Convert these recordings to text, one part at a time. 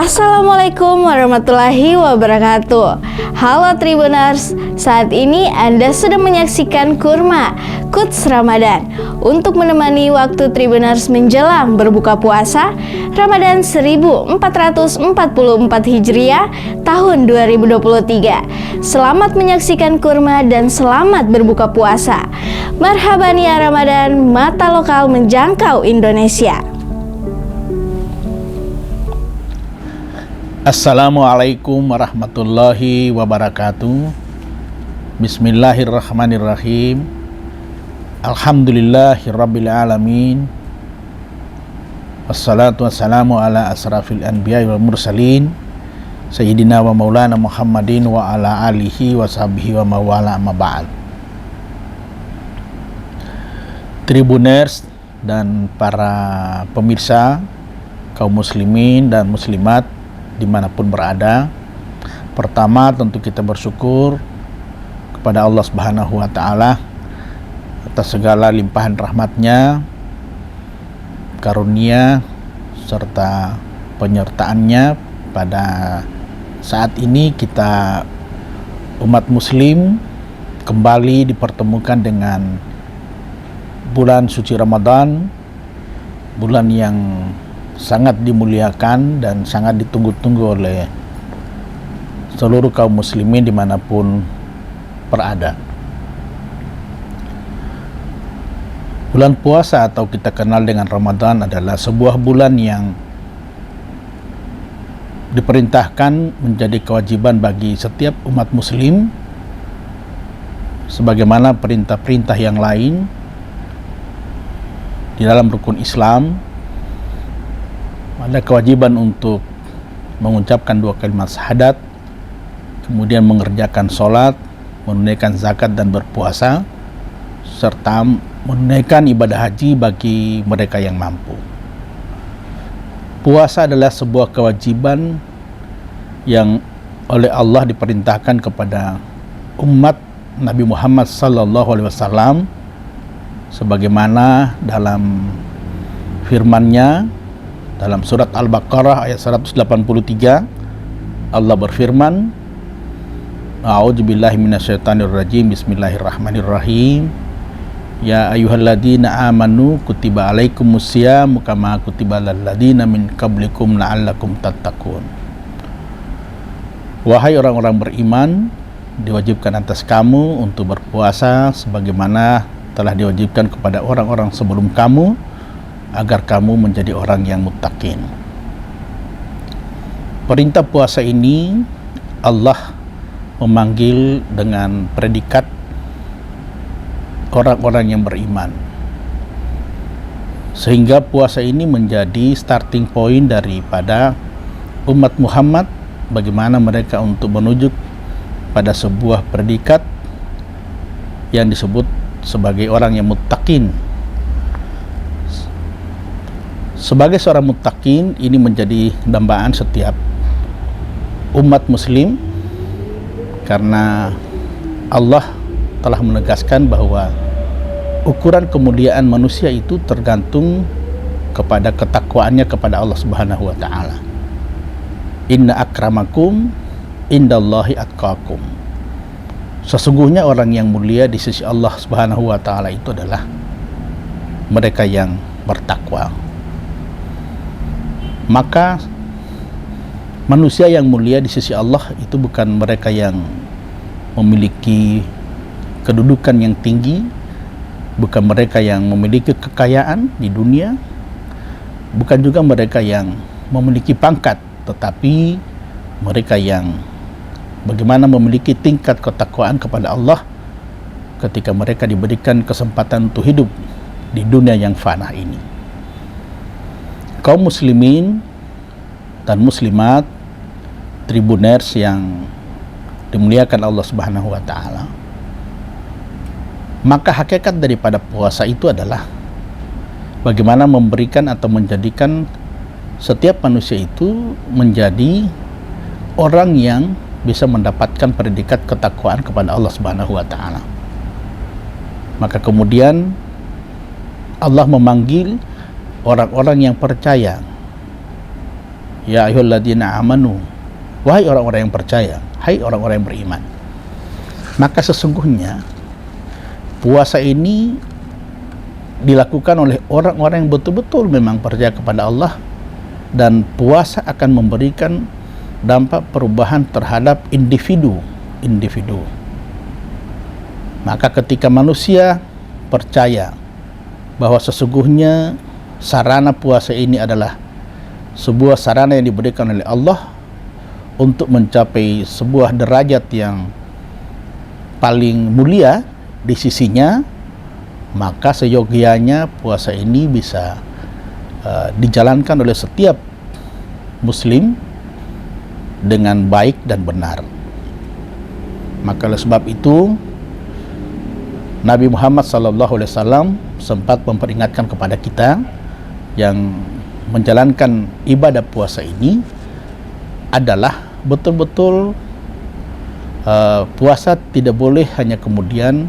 Assalamualaikum warahmatullahi wabarakatuh. Halo Tribuners, saat ini Anda sedang menyaksikan Kurma Quotes Ramadan untuk menemani waktu Tribuners menjelang berbuka puasa Ramadan 1444 Hijriah tahun 2023. Selamat menyaksikan Kurma dan selamat berbuka puasa. Marhaban ya Ramadan, mata lokal menjangkau Indonesia. Assalamualaikum warahmatullahi wabarakatuh. Bismillahirrahmanirrahim. Alhamdulillahirabbil alamin. Wassalatu wassalamu ala asrafil anbiya'i wal mursalin Sayyidina wa maulana Muhammadin wa ala alihi wa sahbihi wa mawala amma ba'd. Tribuners dan para pemirsa, kaum muslimin dan muslimat dimanapun berada, pertama tentu kita bersyukur kepada Allah Subhanahu wa Ta'ala atas segala limpahan rahmatnya, karunia serta penyertaannya. Pada saat ini kita umat muslim kembali dipertemukan dengan bulan suci Ramadan, bulan yang sangat dimuliakan dan sangat ditunggu-tunggu oleh seluruh kaum muslimin dimanapun berada. Bulan puasa atau kita kenal dengan Ramadan adalah sebuah bulan yang diperintahkan menjadi kewajiban bagi setiap umat muslim sebagaimana perintah-perintah yang lain di dalam rukun Islam. Ada kewajiban untuk mengucapkan 2 kalimat syahadat, kemudian mengerjakan sholat, menunaikan zakat dan berpuasa, serta menunaikan ibadah haji bagi mereka yang mampu. Puasa adalah sebuah kewajiban yang oleh Allah diperintahkan kepada umat Nabi Muhammad SAW, sebagaimana dalam firman-Nya dalam surat Al-Baqarah ayat 183, Allah berfirman, A'udzubillahi minasyaitonirrajim, Bismillahirrahmanirrahim. Ya ayyuhalladzina amanu kutiba alaikumusyamu kama kutiba alal ladzina min qablikum la'allakum tattaqun. Wahai orang-orang beriman, diwajibkan atas kamu untuk berpuasa sebagaimana telah diwajibkan kepada orang-orang sebelum kamu, agar kamu menjadi orang yang muttaqin. Perintah puasa ini Allah memanggil dengan predikat orang-orang yang beriman, sehingga puasa ini menjadi starting point daripada umat Muhammad, bagaimana mereka untuk menuju pada sebuah predikat yang disebut sebagai orang yang muttaqin. Sebagai seorang muttaqin, ini menjadi dambaan setiap umat muslim, karena Allah telah menegaskan bahwa ukuran kemuliaan manusia itu tergantung kepada ketakwaannya kepada Allah Subhanahu wa Ta'ala. Inna akramakum indallahi atqakum. Sesungguhnya orang yang mulia di sisi Allah Subhanahu wa Ta'ala itu adalah mereka yang bertakwa. Maka manusia yang mulia di sisi Allah itu bukan mereka yang memiliki kedudukan yang tinggi, bukan mereka yang memiliki kekayaan di dunia, bukan juga mereka yang memiliki pangkat, tetapi mereka yang bagaimana memiliki tingkat ketakwaan kepada Allah ketika mereka diberikan kesempatan untuk hidup di dunia yang fana ini. Kaum muslimin dan muslimat, tribuners yang dimuliakan Allah Subhanahu wa Ta'ala, maka hakikat daripada puasa itu adalah bagaimana memberikan atau menjadikan setiap manusia itu menjadi orang yang bisa mendapatkan predikat ketakwaan kepada Allah Subhanahu wa Ta'ala. Maka kemudian Allah memanggil orang-orang yang percaya Ya ayyuhalladzina amanu, wahai orang-orang yang percaya, hai orang-orang yang beriman. Maka sesungguhnya puasa ini dilakukan oleh orang-orang yang betul-betul memang percaya kepada Allah, dan puasa akan memberikan dampak perubahan terhadap individu. Maka ketika manusia percaya bahwa sesungguhnya sarana puasa ini adalah sebuah sarana yang diberikan oleh Allah untuk mencapai sebuah derajat yang paling mulia di sisinya, maka seyogianya puasa ini bisa dijalankan oleh setiap muslim dengan baik dan benar. Maka oleh sebab itu Nabi Muhammad SAW sempat memperingatkan kepada kita yang menjalankan ibadah puasa ini adalah betul-betul puasa tidak boleh hanya kemudian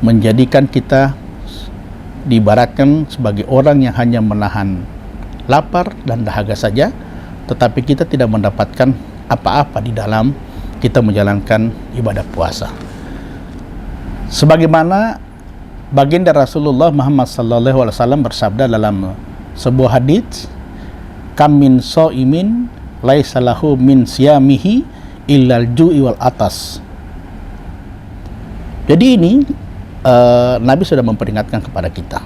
menjadikan kita diibaratkan sebagai orang yang hanya menahan lapar dan dahaga saja, tetapi kita tidak mendapatkan apa-apa di dalam kita menjalankan ibadah puasa. Sebagaimana baginda Rasulullah Muhammad SAW bersabda dalam sebuah hadits, kam min shaimin laisa lahu min siyamihi illal ju'i wal atas. Jadi ini Nabi sudah memperingatkan kepada kita.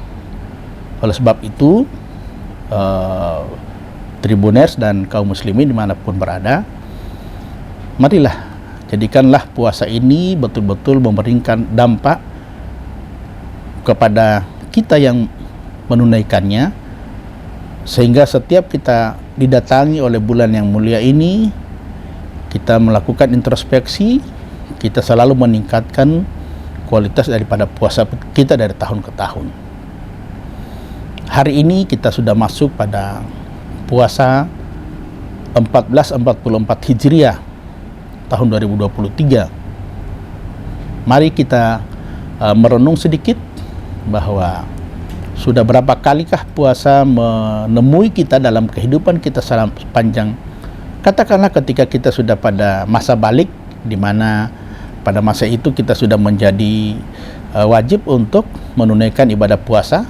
Oleh sebab itu Tribuners dan kaum muslimin dimanapun berada, marilah jadikanlah puasa ini betul-betul memberikan dampak kepada kita yang menunaikannya, sehingga setiap kita didatangi oleh bulan yang mulia ini, kita melakukan introspeksi, kita selalu meningkatkan kualitas daripada puasa kita dari tahun ke tahun. Hari ini kita sudah masuk pada puasa 1444 Hijriah tahun 2023. Mari kita merenung sedikit bahwa sudah berapa kalikah puasa menemui kita dalam kehidupan kita sepanjang, katakanlah ketika kita sudah pada masa balik, di mana pada masa itu kita sudah menjadi wajib untuk menunaikan ibadah puasa.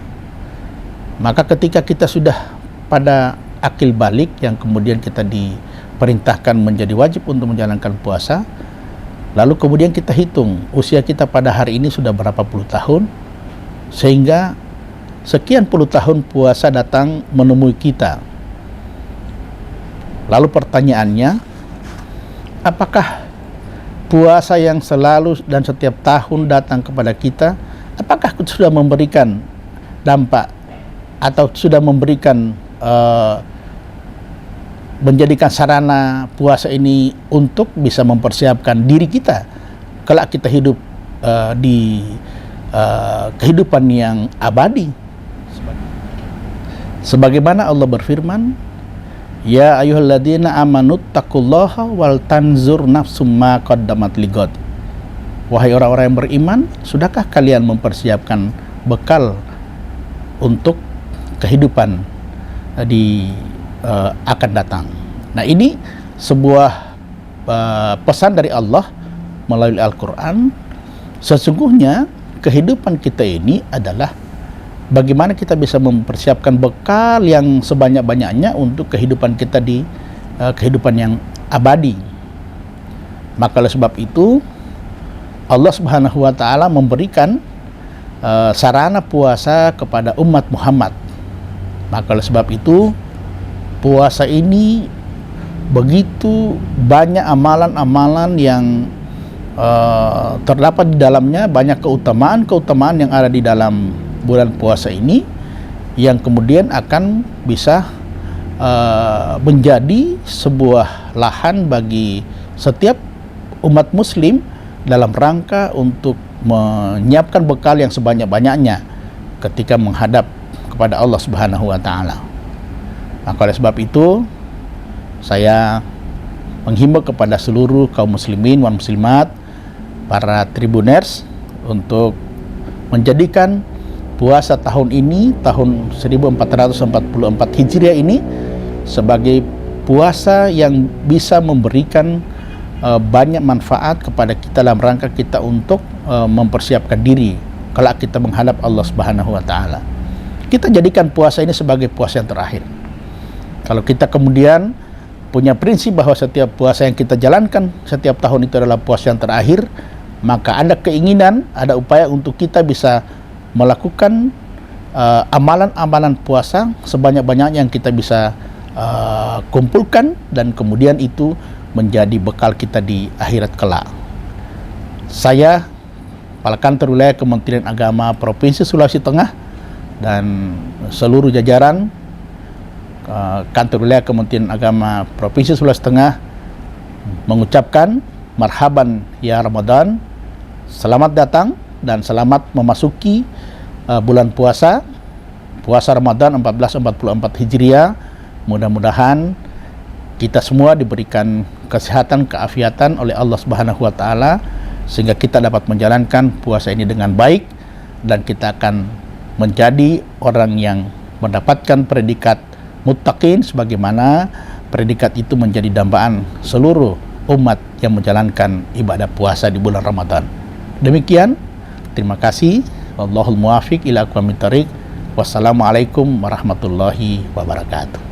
Maka ketika kita sudah pada akil balik yang kemudian kita diperintahkan menjadi wajib untuk menjalankan puasa, lalu kemudian kita hitung usia kita pada hari ini sudah berapa puluh tahun, sehingga sekian puluh tahun puasa datang menemui kita. Lalu pertanyaannya, apakah puasa yang selalu dan setiap tahun datang kepada kita, apakah sudah memberikan dampak atau sudah memberikan menjadikan sarana puasa ini untuk bisa mempersiapkan diri kita kelak kita hidup di kehidupan yang abadi. Sebagaimana Allah berfirman, ya ayyuhalladzina amanu taqullaha wal tanzur nafsum ma qaddamat ligad. Wahai orang-orang yang beriman, sudahkah kalian mempersiapkan bekal untuk kehidupan akan datang. Nah, ini sebuah pesan dari Allah melalui Al-Quran. Sesungguhnya kehidupan kita ini adalah bagaimana kita bisa mempersiapkan bekal yang sebanyak-banyaknya untuk kehidupan kita di kehidupan yang abadi. Maka oleh sebab itu Allah Subhanahu wa taala memberikan sarana puasa kepada umat Muhammad. Maka oleh sebab itu puasa ini begitu banyak amalan-amalan yang terdapat di dalamnya, banyak keutamaan-keutamaan yang ada di dalam bulan puasa ini yang kemudian akan bisa menjadi sebuah lahan bagi setiap umat muslim dalam rangka untuk menyiapkan bekal yang sebanyak-banyaknya ketika menghadap kepada Allah Subhanahu wa taala. Maka oleh sebab itu saya menghimbau kepada seluruh kaum muslimin dan muslimat, para tribuners, untuk menjadikan puasa tahun ini, tahun 1444 Hijriah ini sebagai puasa yang bisa memberikan banyak manfaat kepada kita dalam rangka kita untuk mempersiapkan diri kalau kita menghadap Allah Subhanahu wa taala. Kita jadikan puasa ini sebagai puasa yang terakhir. Kalau kita kemudian punya prinsip bahwa setiap puasa yang kita jalankan setiap tahun itu adalah puasa yang terakhir, maka ada keinginan, ada upaya untuk kita bisa melakukan amalan-amalan puasa sebanyak-banyaknya yang kita bisa kumpulkan, dan kemudian itu menjadi bekal kita di akhirat kelak. Saya, Kepala Kantor Wilayah Kementerian Agama Provinsi Sulawesi Tengah, dan seluruh jajaran Kantor Wilayah Kementerian Agama Provinsi Sulawesi Tengah mengucapkan marhaban ya Ramadan, selamat datang dan selamat memasuki bulan puasa Ramadan 1444 Hijriah. Mudah-mudahan kita semua diberikan kesehatan, keafiatan oleh Allah Subhanahu wa taala sehingga kita dapat menjalankan puasa ini dengan baik, dan kita akan menjadi orang yang mendapatkan predikat muttaqin, sebagaimana predikat itu menjadi dambaan seluruh umat yang menjalankan ibadah puasa di bulan Ramadan. Demikian, terima kasih. Wallahul muwafiq ila aqwamit thoriq. Wassalamualaikum warahmatullahi wabarakatuh.